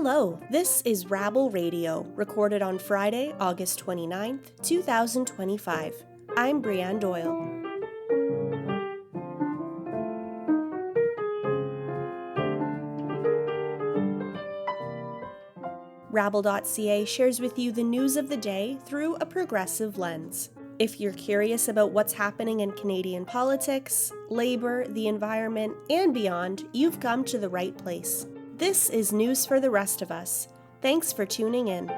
Hello, this is Rabble Radio, recorded on Friday, August 29th, 2025. I'm Brianne Doyle. rabble.ca shares with you the news of the day through a progressive lens. If you're curious about what's happening in Canadian politics, labor, the environment, and beyond, you've come to the right place. This is news for the rest of us. Thanks for tuning in.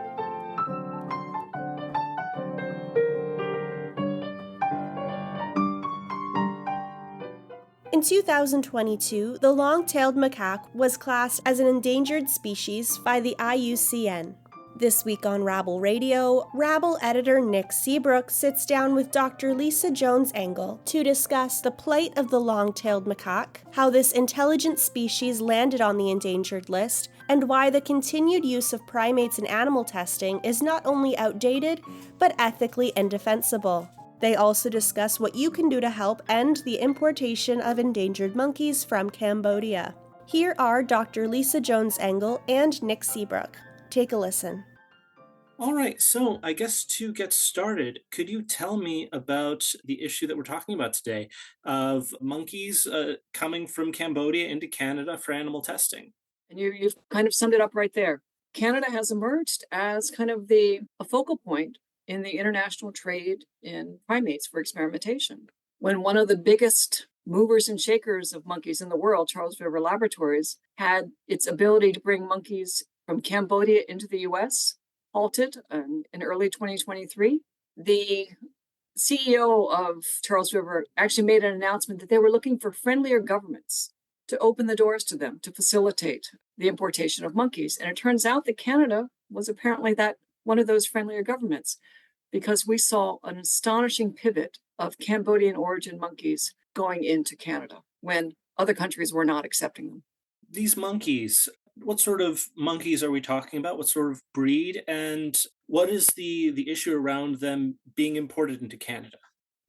In 2022, the long-tailed macaque was classed as an endangered species by the IUCN. This week on Rabble Radio, Rabble editor Nick Seabrook sits down with Dr. Lisa Jones-Engel to discuss the plight of the long-tailed macaque, how this intelligent species landed on the endangered list, and why the continued use of primates in animal testing is not only outdated, but ethically indefensible. They also discuss what you can do to help end the importation of endangered monkeys from Cambodia. Here are Dr. Lisa Jones-Engel and Nick Seabrook. Take a listen. All right, so I guess to get started, could you tell me about the issue that we're talking about today of monkeys coming from Cambodia into Canada for animal testing? And you've kind of summed it up right there. Canada has emerged as kind of a focal point in the international trade in primates for experimentation. When one of the biggest movers and shakers of monkeys in the world, Charles River Laboratories, had its ability to bring monkeys from Cambodia into the US, halted in early 2023, the CEO of Charles River actually made an announcement that they were looking for friendlier governments to open the doors to them to facilitate the importation of monkeys. And it turns out that Canada was apparently that one of those friendlier governments, because we saw an astonishing pivot of Cambodian origin monkeys going into Canada when other countries were not accepting them. These monkeys, what sort of monkeys are we talking about? What sort of breed? And what is the issue around them being imported into Canada?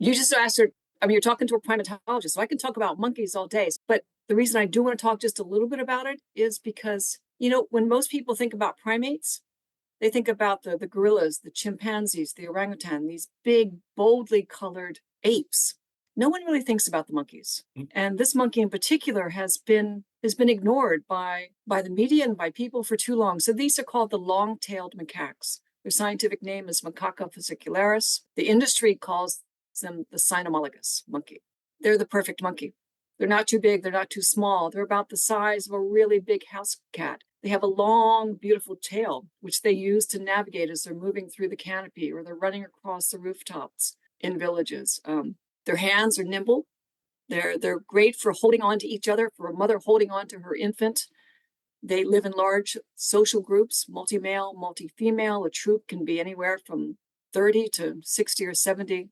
You just asked her, you're talking to a primatologist, so I can talk about monkeys all day. But the reason I do want to talk just a little bit about it is because, when most people think about primates, they think about the gorillas, the chimpanzees, the orangutan, these big, boldly colored apes. No one really thinks about the monkeys. And this monkey in particular has been ignored by the media and by people for too long. So these are called the long-tailed macaques. Their scientific name is Macaca fascicularis. The industry calls them the cynomolgus monkey. They're the perfect monkey. They're not too big, they're not too small. They're about the size of a really big house cat. They have a long, beautiful tail, which they use to navigate as they're moving through the canopy or they're running across the rooftops in villages. Their hands are nimble. They're great for holding on to each other, for a mother holding on to her infant. They live in large social groups, multi-male, multi-female. A troop can be anywhere from 30 to 60 or 70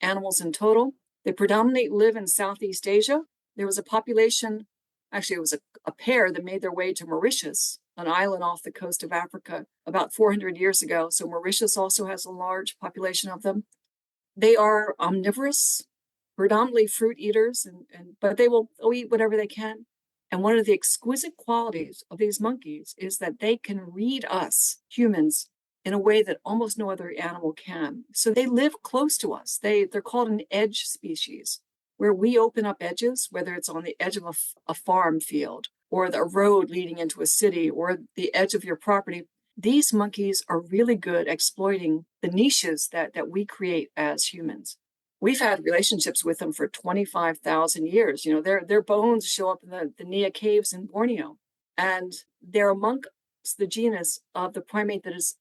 animals in total. They predominantly live in Southeast Asia. There was a population, actually it was a pair that made their way to Mauritius, an island off the coast of Africa, about 400 years ago. So Mauritius also has a large population of them. They are omnivorous, predominantly fruit eaters, but they'll eat whatever they can. And one of the exquisite qualities of these monkeys is that they can read us, humans, in a way that almost no other animal can. So they live close to us. They're called an edge species, where we open up edges, whether it's on the edge of a farm field or a road leading into a city or the edge of your property. These monkeys are really good at exploiting the niches that we create as humans. We've had relationships with them for 25,000 years. Their bones show up in the Nia caves in Borneo. And they're amongst the genus of the primate that is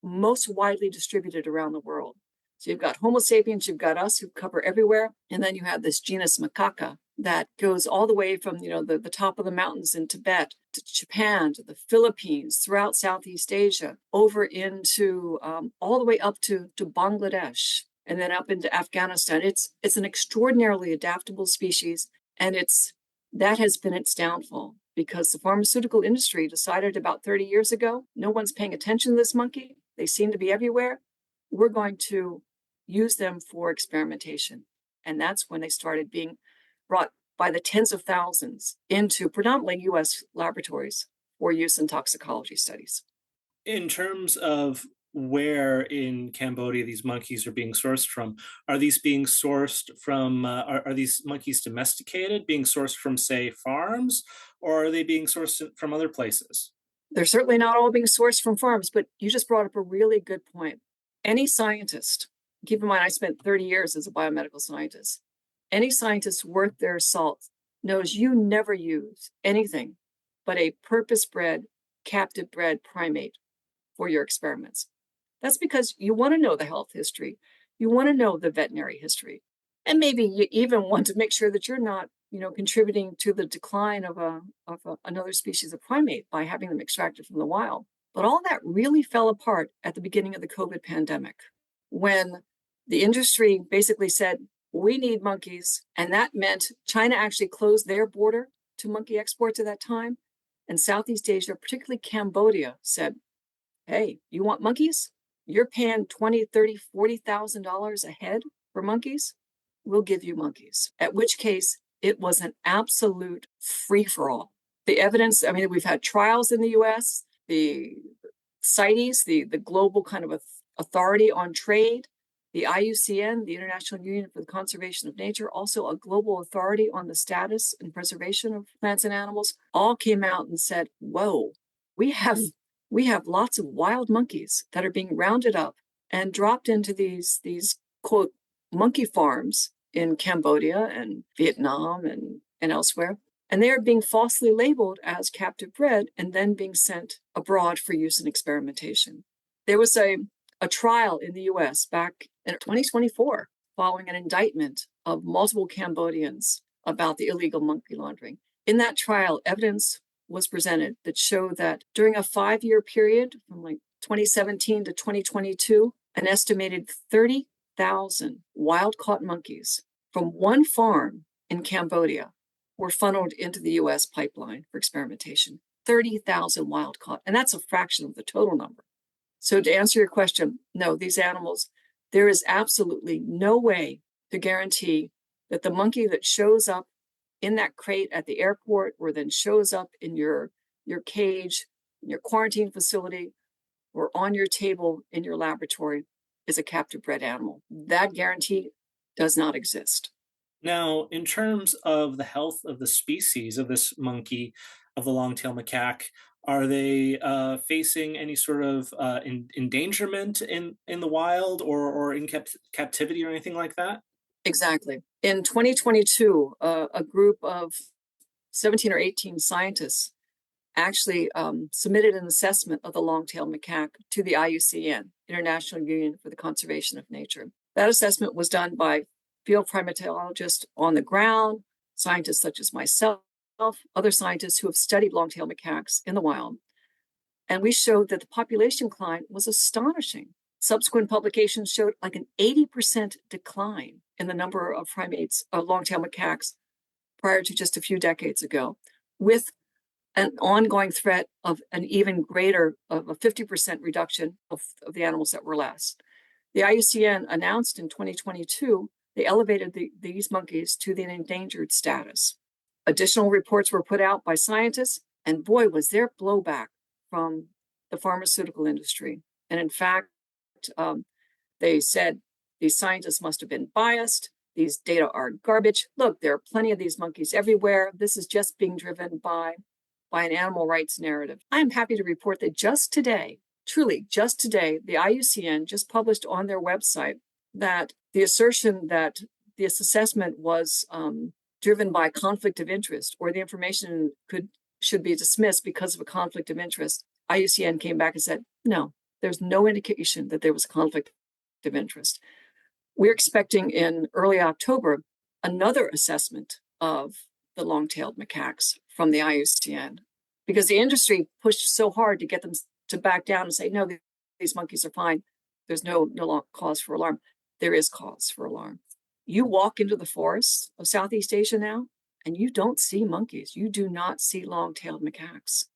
most widely distributed around the world. So you've got Homo sapiens, you've got us who cover everywhere. And then you have this genus Macaca that goes all the way from, the top of the mountains in Tibet to Japan, to the Philippines, throughout Southeast Asia, over into all the way up to Bangladesh, and then up into Afghanistan. It's an extraordinarily adaptable species, and that has been its downfall because the pharmaceutical industry decided about 30 years ago, no one's paying attention to this monkey. They seem to be everywhere. We're going to use them for experimentation. And that's when they started being brought by the tens of thousands into predominantly US laboratories for use in toxicology studies. In terms of where in Cambodia these monkeys are being sourced from, are these being sourced from, are these monkeys domesticated, being sourced from, say, farms, or are they being sourced from other places? They're certainly not all being sourced from farms, but you just brought up a really good point. Any scientist, keep in mind, I spent 30 years as a biomedical scientist. Any scientist worth their salt knows you never use anything but a purpose-bred, captive-bred primate for your experiments. That's because you want to know the health history. You want to know the veterinary history. And maybe you even want to make sure that you're not, contributing to the decline of another species of primate by having them extracted from the wild. But all that really fell apart at the beginning of the COVID pandemic, when the industry basically said, we need monkeys. And that meant China actually closed their border to monkey exports at that time. And Southeast Asia, particularly Cambodia, said, hey, you want monkeys? You're paying $20,000, $30,000, $40,000 a head for monkeys? We'll give you monkeys. At which case, it was an absolute free-for-all. The evidence, we've had trials in the US, the CITES, the global kind of authority on trade, the IUCN, the International Union for the Conservation of Nature, also a global authority on the status and preservation of plants and animals, all came out and said, whoa, we have lots of wild monkeys that are being rounded up and dropped into these quote monkey farms in Cambodia and Vietnam and elsewhere. And they are being falsely labeled as captive bred and then being sent abroad for use in experimentation. There was a trial in the US back in 2024 following an indictment of multiple Cambodians about the illegal monkey laundering. In that trial, evidence was presented that showed that during a 5-year period from 2017 to 2022, an estimated 30,000 wild-caught monkeys from one farm in Cambodia were funneled into the U.S. pipeline for experimentation. 30,000 wild-caught, and that's a fraction of the total number. So to answer your question, no, these animals, there is absolutely no way to guarantee that the monkey that shows up in that crate at the airport or then shows up in your cage, in your quarantine facility, or on your table in your laboratory is a captive bred animal. That guarantee does not exist. Now, in terms of the health of the species of this monkey, of the long-tailed macaque, are they facing any sort of endangerment in the wild or in captivity or anything like that? Exactly. In 2022, a group of 17 or 18 scientists actually submitted an assessment of the long-tailed macaque to the IUCN, International Union for the Conservation of Nature. That assessment was done by field primatologists on the ground, scientists such as myself, other scientists who have studied long-tailed macaques in the wild. And we showed that the population decline was astonishing. Subsequent publications showed like an 80% decline in the number of primates, of long-tailed macaques, prior to just a few decades ago, with an ongoing threat of an even greater, of a 50% reduction of the animals that were last. The IUCN announced in 2022, they elevated these monkeys to the endangered status. Additional reports were put out by scientists, and boy, was there blowback from the pharmaceutical industry. And in fact, they said these scientists must have been biased. These data are garbage. Look, there are plenty of these monkeys everywhere. This is just being driven by an animal rights narrative. I am happy to report that just today, truly just today, the IUCN just published on their website that the assertion that this assessment was driven by conflict of interest, or the information should be dismissed because of a conflict of interest. IUCN came back and said, no, there's no indication that there was a conflict of interest. We're expecting in early October another assessment of the long-tailed macaques from the IUCN, because the industry pushed so hard to get them to back down and say, no, these monkeys are fine. There's no cause for alarm. There is cause for alarm. You walk into the forests of Southeast Asia now, and you don't see monkeys. You do not see long-tailed macaques.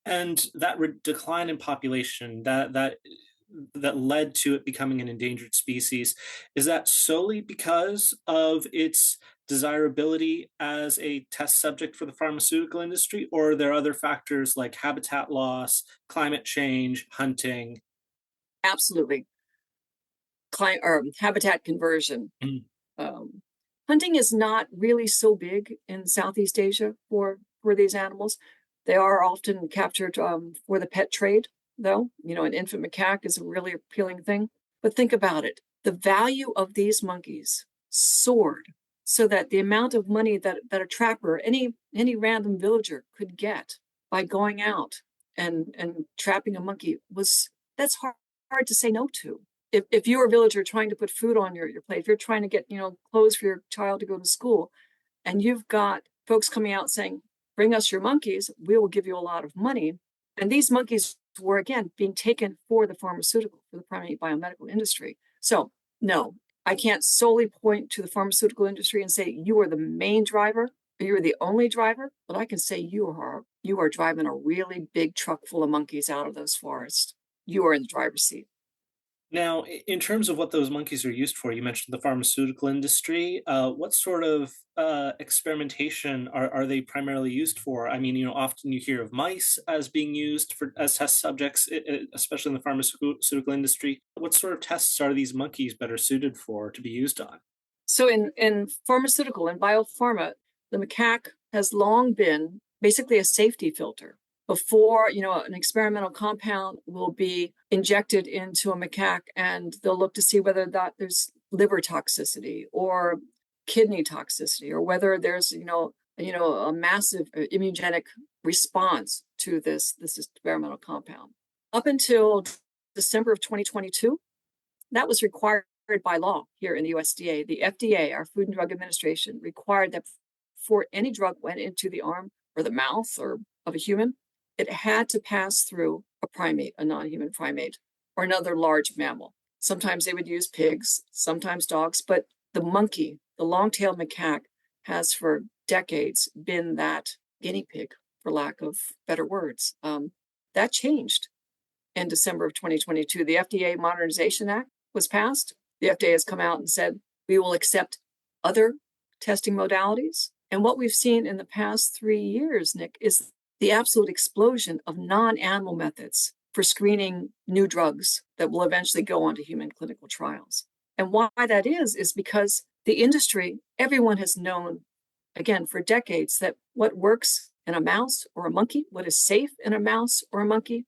And that decline in population, that that led to it becoming an endangered species. Is that solely because of its desirability as a test subject for the pharmaceutical industry, or are there other factors like habitat loss, climate change, hunting? Absolutely. Or habitat conversion. Mm. Um, Hunting is not really so big in Southeast Asia for these animals. They are often captured for the pet trade, though. An infant macaque is a really appealing thing. But think about it. The value of these monkeys soared so that the amount of money that a trapper, any random villager could get by going out and trapping a monkey that's hard to say no to. If you're a villager trying to put food on your plate, if you're trying to get, clothes for your child to go to school, and you've got folks coming out saying, bring us your monkeys, we will give you a lot of money. And these monkeys were, again, being taken for the for the primate biomedical industry. So, no, I can't solely point to the pharmaceutical industry and say you are the main driver or you're the only driver, but I can say you are driving a really big truck full of monkeys out of those forests. You are in the driver's seat. Now, in terms of what those monkeys are used for, you mentioned the pharmaceutical industry. What sort of experimentation are they primarily used for? I mean, often you hear of mice as being used as test subjects, especially in the pharmaceutical industry. What sort of tests are these monkeys better suited for to be used on? So in pharmaceutical and biopharma, the macaque has long been basically a safety filter. Before, an experimental compound will be injected into a macaque and they'll look to see whether that there's liver toxicity or kidney toxicity, or whether there's, a massive immunogenic response to this experimental compound. Up until December of 2022, that was required by law here in the USDA. The FDA, our Food and Drug Administration, required that before any drug went into the arm or the mouth or of a human, it had to pass through a primate, a non-human primate, or another large mammal. Sometimes they would use pigs, sometimes dogs, but the monkey, the long-tailed macaque, has for decades been that guinea pig, for lack of better words. That changed in December of 2022. The FDA Modernization Act was passed. The FDA has come out and said, we will accept other testing modalities. And what we've seen in the past 3 years, Nick, is the absolute explosion of non-animal methods for screening new drugs that will eventually go on to human clinical trials. And why that is because the industry, everyone has known, again, for decades, that what works in a mouse or a monkey, what is safe in a mouse or a monkey,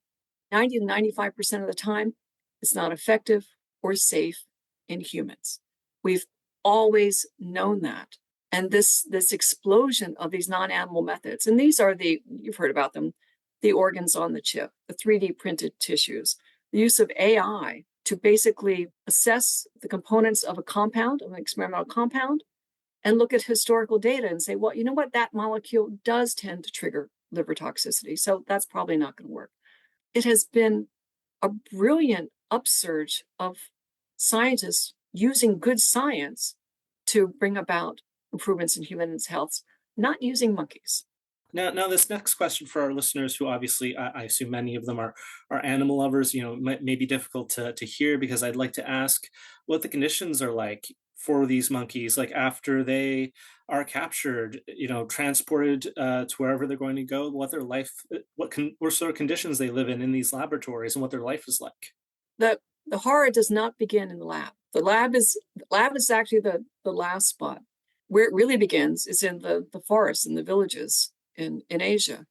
90 to 95% of the time, it's not effective or safe in humans. We've always known that. And this explosion of these non-animal methods, and these are you've heard about them, the organs on the chip, the 3D printed tissues, the use of AI to basically assess the components of a compound, of an experimental compound, and look at historical data and say, well, you know what, that molecule does tend to trigger liver toxicity, so that's probably not going to work. It has been a brilliant upsurge of scientists using good science to bring about improvements in humans' health, not using monkeys. Now, this next question for our listeners, who obviously I assume many of them are animal lovers, may be difficult to hear, because I'd like to ask what the conditions are like for these monkeys, like after they are captured, transported to wherever they're going to go, what their life, what sort of conditions they live in these laboratories, and what their life is like. The horror does not begin in the lab. The lab is actually the last spot. Where it really begins is in the forests and the villages in Asia.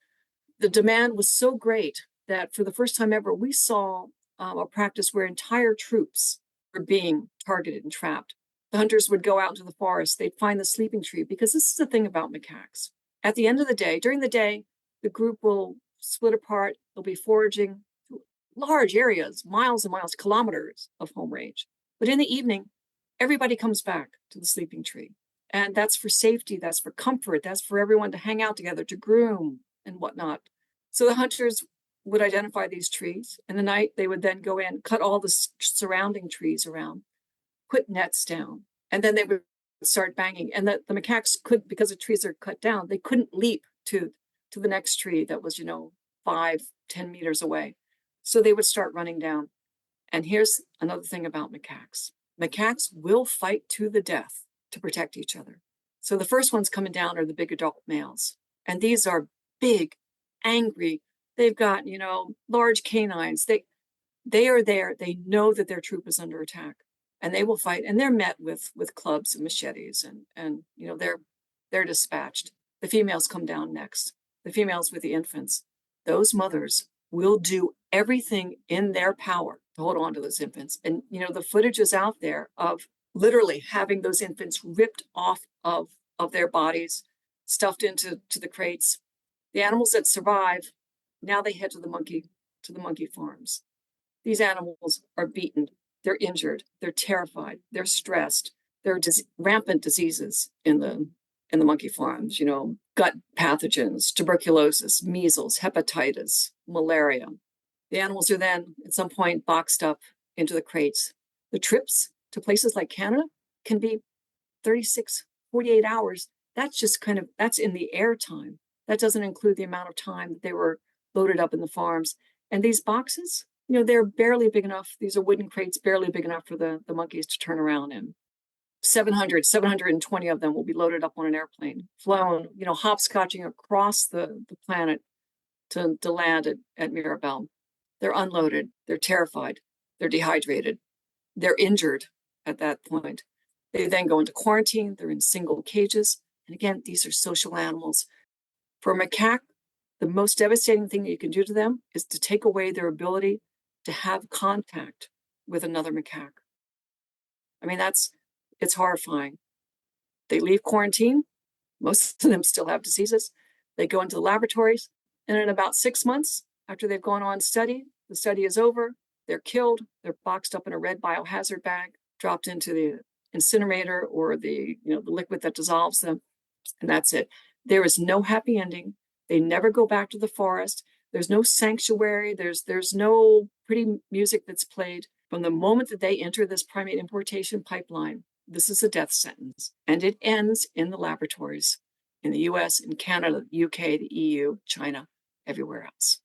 The demand was so great that for the first time ever, we saw a practice where entire troops were being targeted and trapped. The hunters would go out into the forest, they'd find the sleeping tree, because this is the thing about macaques. At the end of the day, during the day, the group will split apart, they'll be foraging large areas, miles and miles, kilometers of home range. But in the evening, everybody comes back to the sleeping tree. And that's for safety, that's for comfort, that's for everyone to hang out together, to groom and whatnot. So the hunters would identify these trees. In the night, they would then go in, cut all the surrounding trees around, put nets down, and then they would start banging. And the macaques could, because the trees are cut down, they couldn't leap to the next tree that was, 5-10 meters away. So they would start running down. And here's another thing about macaques. Macaques will fight to the death to protect each other. So the first ones coming down are the big adult males. And these are big, angry. They've got, large canines. They are there. They know that their troop is under attack, and they will fight. And they're met with clubs and machetes, and they're dispatched. The females come down next. The females with the infants. Those mothers will do everything in their power to hold on to those infants. And the footage is out there of literally having those infants ripped off of their bodies, stuffed into the crates. The animals that survive, now they head to the monkey farms. These animals are beaten, they're injured, they're terrified, they're stressed. There are rampant diseases in the monkey farms, gut pathogens, tuberculosis, measles, hepatitis, malaria. The animals are then at some point boxed up into the crates. The trips to places like Canada can be 36, 48 hours. That's just that's in the air time. That doesn't include the amount of time that they were loaded up in the farms. And these boxes, they're barely big enough. These are wooden crates, barely big enough for the monkeys to turn around in. 720 of them will be loaded up on an airplane, flown, hopscotching across the planet to land at Mirabel. They're unloaded. They're terrified. They're dehydrated. They're injured at that point. They then go into quarantine. They're in single cages. And again, these are social animals. For a macaque, the most devastating thing that you can do to them is to take away their ability to have contact with another macaque. I mean, it's horrifying. They leave quarantine. Most of them still have diseases. They go into the laboratories, and in about 6 months after they've gone on study, the study is over, they're killed, they're boxed up in a red biohazard bag, dropped into the incinerator or the liquid that dissolves them, and that's it. There is no happy ending. They never go back to the forest. There's no sanctuary. There's no pretty music that's played. From the moment that they enter this primate importation pipeline, this is a death sentence. And it ends in the laboratories in the US, in Canada, the UK, the EU, China, everywhere else.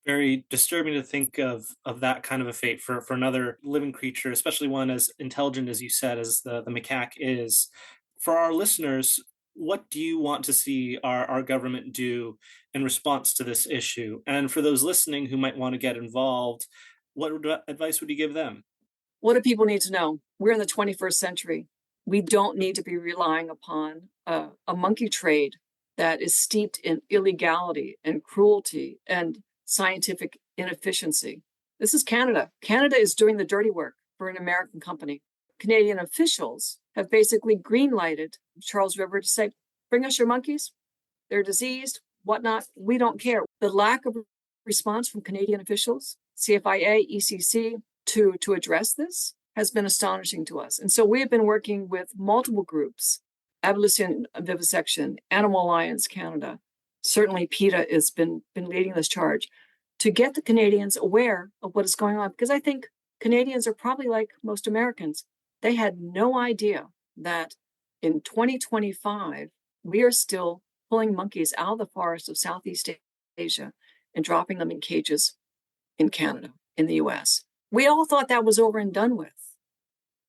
Very disturbing to think of that kind of a fate for another living creature, especially one as intelligent as you said, as the macaque is. For our listeners, what do you want to see our government do in response to this issue? And for those listening who might want to get involved, what advice would you give them? What do people need to know? We're in the 21st century. We don't need to be relying upon a monkey trade that is steeped in illegality and cruelty and scientific inefficiency. This is Canada. Canada is doing the dirty work for an American company. Canadian officials have basically green-lighted Charles River to say, bring us your monkeys. They're diseased, whatnot. We don't care. The lack of response from Canadian officials, CFIA, ECC, to address this has been astonishing to us. And so we have been working with multiple groups, Abolition Vivisection, Animal Alliance Canada, certainly PETA has been leading this charge to get the Canadians aware of what is going on. Because I think Canadians are probably like most Americans. They had no idea that in 2025, we are still pulling monkeys out of the forests of Southeast Asia and dropping them in cages in Canada, in the US. We all thought that was over and done with.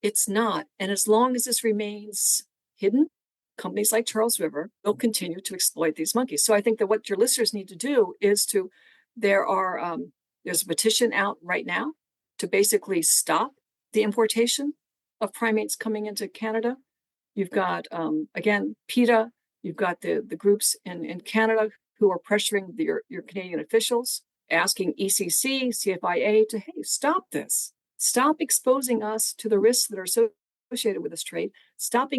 It's not. And as long as this remains hidden, companies like Charles River will continue to exploit these monkeys. So I think that what your listeners need to do is there's a petition out right now to basically stop the importation of primates coming into Canada. You've got, again, PETA, you've got the groups in Canada who are pressuring your Canadian officials, asking ECC, CFIA to, hey, stop this. Stop exposing us to the risks that are associated with this trade. Stop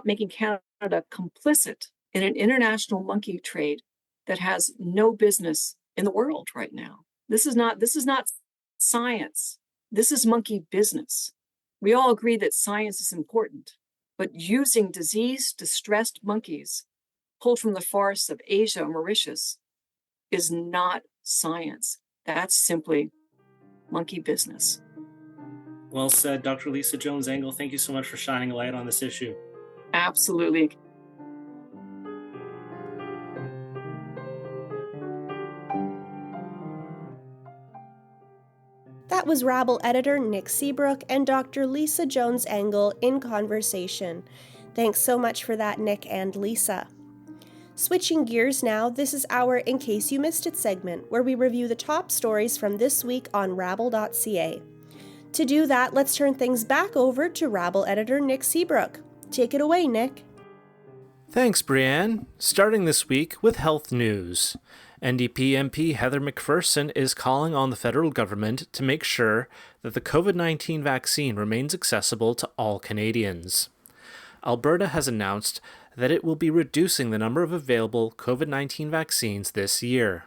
making Canada complicit in an international monkey trade that has no business in the world right now. This is not science. This is monkey business. We all agree that science is important, but using diseased, distressed monkeys pulled from the forests of Asia and Mauritius is not science. That's simply monkey business. Well said, Dr. Lisa Jones-Engel. Thank you so much for shining a light on this issue. Absolutely. That That was Rabble editor Nick Seabrook and Dr. Lisa Jones-Engel in conversation. Thanks so much for that, Nick and Lisa. Switching gears now, this is our In Case You Missed It segment, where we review the top stories from this week on rabble.ca. To do that, let's turn things back over to Rabble editor Nick Seabrook. Take it away, Nick. Thanks, Brianne. Starting this week with health news. NDP MP Heather McPherson is calling on the federal government to make sure that the COVID-19 vaccine remains accessible to all Canadians. Alberta has announced that it will be reducing the number of available COVID-19 vaccines this year.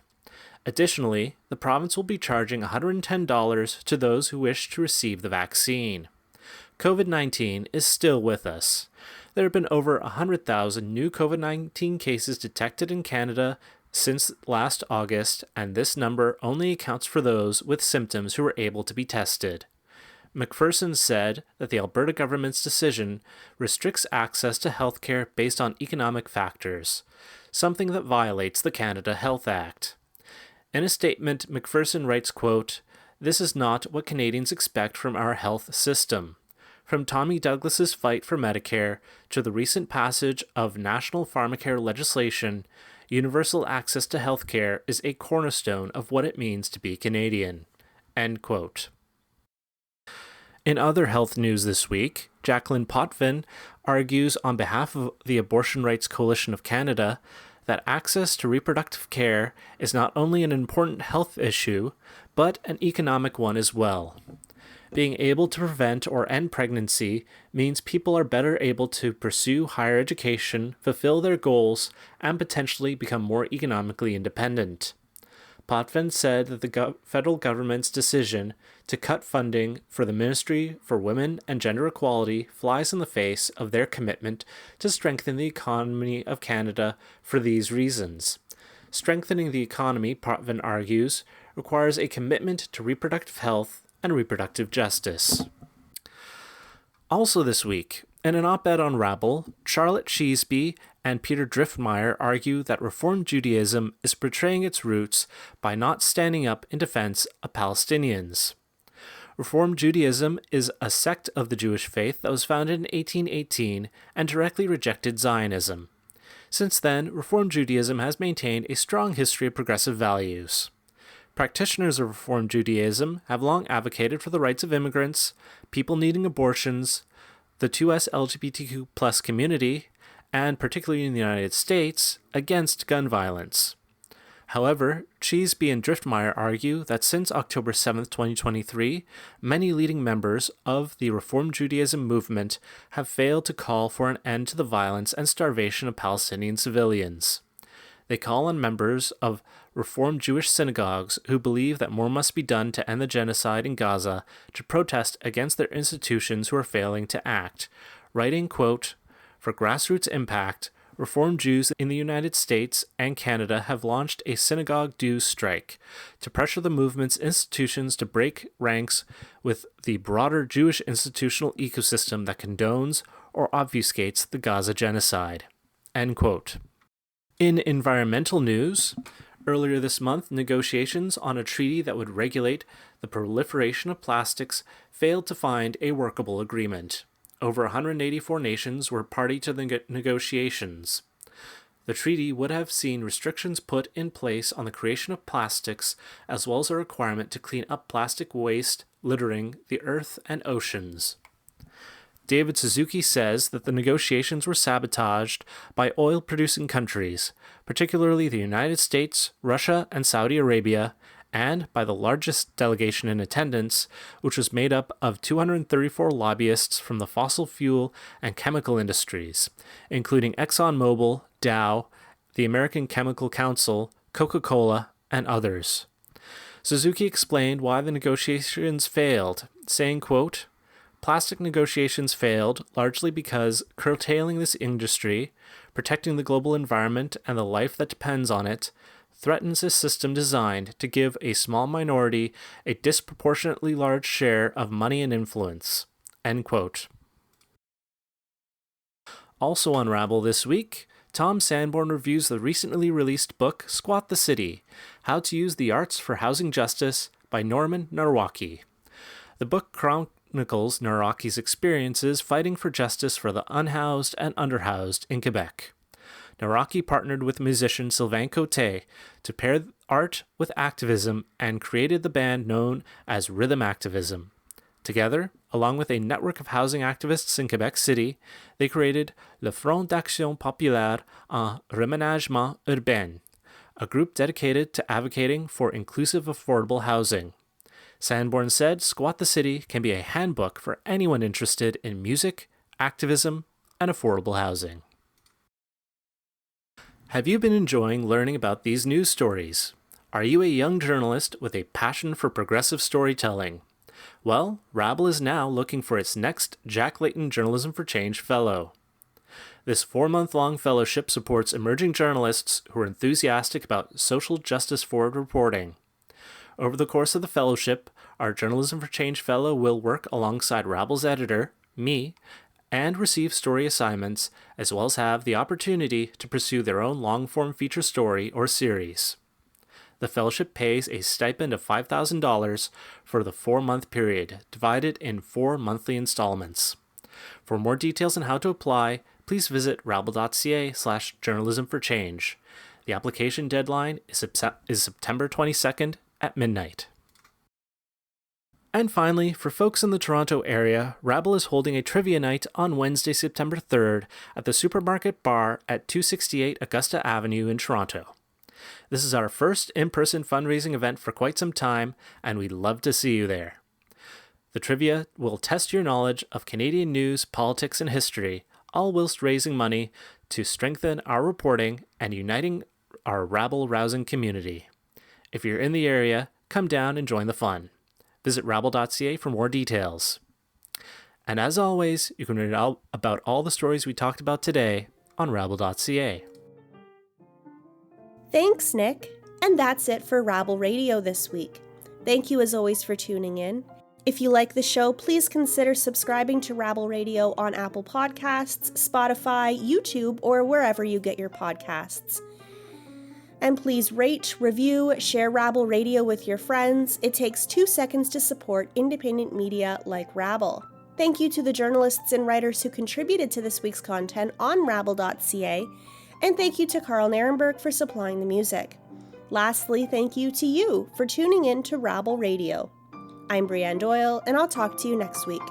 Additionally, the province will be charging $110 to those who wish to receive the vaccine. COVID-19 is still with us. There have been over 100,000 new COVID-19 cases detected in Canada since last August, and this number only accounts for those with symptoms who are able to be tested. McPherson said that the Alberta government's decision restricts access to healthcare based on economic factors, something that violates the Canada Health Act. In a statement, McPherson writes, quote, "This is not what Canadians expect from our health system. From Tommy Douglas's fight for Medicare to the recent passage of national pharmacare legislation, universal access to health care is a cornerstone of what it means to be Canadian." End quote. In other health news this week, Jacqueline Potvin argues on behalf of the Abortion Rights Coalition of Canada that access to reproductive care is not only an important health issue, but an economic one as well. Being able to prevent or end pregnancy means people are better able to pursue higher education, fulfill their goals, and potentially become more economically independent. Potvin said that the federal government's decision to cut funding for the Ministry for Women and Gender Equality flies in the face of their commitment to strengthen the economy of Canada for these reasons. Strengthening the economy, Potvin argues, requires a commitment to reproductive health and reproductive justice. Also this week, in an op-ed on Rabble, Charlotte Cheesby and Peter Driftmeyer argue that Reform Judaism is betraying its roots by not standing up in defense of Palestinians. Reform Judaism is a sect of the Jewish faith that was founded in 1818 and directly rejected Zionism. Since then, Reform Judaism has maintained a strong history of progressive values. Practitioners of Reform Judaism have long advocated for the rights of immigrants, people needing abortions, the 2S LGBTQ+ community, and particularly in the United States, against gun violence. However, Cheesby and Driftmeyer argue that since October 7, 2023, many leading members of the Reform Judaism movement have failed to call for an end to the violence and starvation of Palestinian civilians. They call on members of Reformed Jewish synagogues who believe that more must be done to end the genocide in Gaza to protest against their institutions who are failing to act, writing, quote, "For grassroots impact, Reformed Jews in the United States and Canada have launched a synagogue dues strike to pressure the movement's institutions to break ranks with the broader Jewish institutional ecosystem that condones or obfuscates the Gaza genocide." End quote. In environmental news, earlier this month, negotiations on a treaty that would regulate the proliferation of plastics failed to find a workable agreement. Over 184 nations were party to the negotiations. The treaty would have seen restrictions put in place on the creation of plastics, as well as a requirement to clean up plastic waste littering the earth and oceans. David Suzuki says that the negotiations were sabotaged by oil-producing countries, particularly the United States, Russia, and Saudi Arabia, and by the largest delegation in attendance, which was made up of 234 lobbyists from the fossil fuel and chemical industries, including ExxonMobil, Dow, the American Chemical Council, Coca-Cola, and others. Suzuki explained why the negotiations failed, saying, quote, "Plastic negotiations failed largely because curtailing this industry, protecting the global environment and the life that depends on it, threatens a system designed to give a small minority a disproportionately large share of money and influence." End quote. Also on Rabble this week, Tom Sanborn reviews the recently released book Squat the City: How to Use the Arts for Housing Justice by Norman Narwaki. The book chronicles Naraki's experiences fighting for justice for the unhoused and underhoused in Quebec. Naraki partnered with musician Sylvain Cote to pair art with activism and created the band known as Rhythm Activism. Together, along with a network of housing activists in Quebec City, they created le Front d'Action Populaire en Reménagement Urbain, a group dedicated to advocating for inclusive, affordable housing. Sanborn said Squat the City can be a handbook for anyone interested in music, activism, and affordable housing. Have you been enjoying learning about these news stories? Are you a young journalist with a passion for progressive storytelling? Well, Rabble is now looking for its next Jack Layton Journalism for Change Fellow. This 4-month-long fellowship supports emerging journalists who are enthusiastic about social justice-forward reporting. Over the course of the fellowship, our Journalism for Change Fellow will work alongside Rabble's editor, me, and receive story assignments, as well as have the opportunity to pursue their own long-form feature story or series. The fellowship pays a stipend of $5,000 for the 4-month period, divided in 4 monthly installments. For more details on how to apply, please visit rabble.ca/journalismforchange. The application deadline is September 22nd at midnight. And finally, for folks in the Toronto area, Rabble is holding a trivia night on Wednesday, September 3rd at the Supermarket Bar at 268 Augusta Avenue in Toronto. This is our first in-person fundraising event for quite some time, and we'd love to see you there. The trivia will test your knowledge of Canadian news, politics, and history, all whilst raising money to strengthen our reporting and uniting our rabble-rousing community. If you're in the area, come down and join the fun. Visit rabble.ca for more details. And as always, you can read about all the stories we talked about today on rabble.ca. Thanks, Nick. And that's it for Rabble Radio this week. Thank you as always for tuning in. If you like the show, please consider subscribing to Rabble Radio on Apple Podcasts, Spotify, YouTube, or wherever you get your podcasts. And please rate, review, share Rabble Radio with your friends. It takes 2 seconds to support independent media like Rabble. Thank you to the journalists and writers who contributed to this week's content on rabble.ca, and thank you to Carl Narenberg for supplying the music. Lastly, thank you to you for tuning in to Rabble Radio. I'm Brianne Doyle, and I'll talk to you next week.